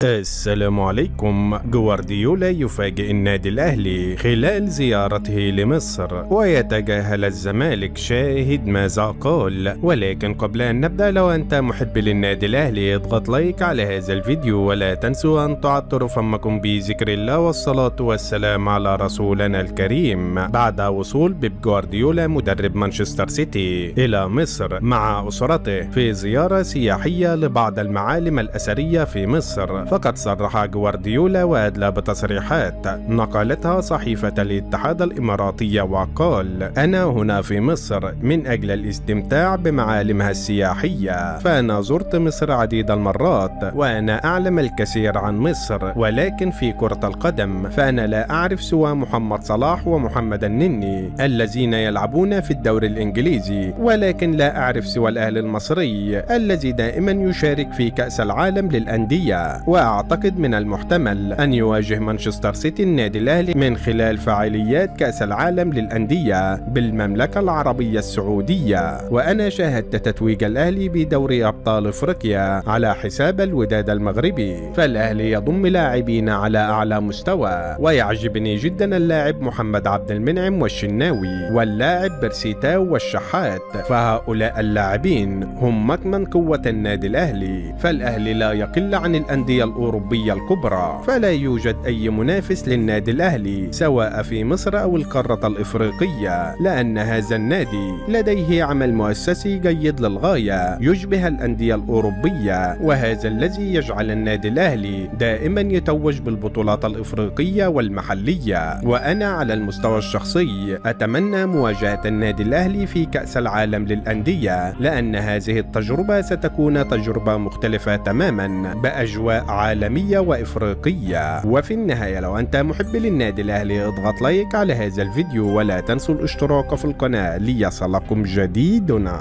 السلام عليكم. جوارديولا يفاجئ النادي الأهلي خلال زيارته لمصر ويتجاهل الزمالك، شاهد ماذا قال. ولكن قبل أن نبدأ، لو أنت محب للنادي الأهلي اضغط لايك على هذا الفيديو، ولا تنسوا أن تعطروا فمكم بذكر الله والصلاة والسلام على رسولنا الكريم. بعد وصول بيب جوارديولا مدرب مانشستر سيتي إلى مصر مع أسرته في زيارة سياحية لبعض المعالم الأثرية في مصر، فقد صرح جوارديولا وأدلى بتصريحات نقلتها صحيفة الاتحاد الإماراتية وقال: أنا هنا في مصر من أجل الاستمتاع بمعالمها السياحية، فأنا زرت مصر عديد المرات وأنا أعلم الكثير عن مصر، ولكن في كرة القدم فأنا لا أعرف سوى محمد صلاح ومحمد النني الذين يلعبون في الدوري الإنجليزي، ولكن لا أعرف سوى الأهلي المصري الذي دائما يشارك في كأس العالم للأندية. وأعتقد من المحتمل أن يواجه مانشستر سيتي النادي الأهلي من خلال فعاليات كأس العالم للأندية بالمملكة العربية السعودية، وأنا شاهدت تتويج الأهلي بدوري أبطال أفريقيا على حساب الوداد المغربي، فالأهلي يضم لاعبين على أعلى مستوى، ويعجبني جدا اللاعب محمد عبد المنعم والشناوي واللاعب برسيتاو والشحات، فهؤلاء اللاعبين هم مكمن قوة النادي الأهلي، فالأهلي لا يقل عن الأندية الأوروبية الكبرى، فلا يوجد أي منافس للنادي الأهلي سواء في مصر أو القارة الإفريقية، لأن هذا النادي لديه عمل مؤسسي جيد للغاية يشبه الأندية الأوروبية، وهذا الذي يجعل النادي الأهلي دائما يتوج بالبطولات الإفريقية والمحلية. وأنا على المستوى الشخصي أتمنى مواجهة النادي الأهلي في كأس العالم للأندية، لأن هذه التجربة ستكون تجربة مختلفة تماما بأجواء عالمية وإفريقية. وفي النهاية، لو أنت محب للنادي الأهلي اضغط لايك على هذا الفيديو، ولا تنسوا الاشتراك في القناة ليصلكم جديدنا.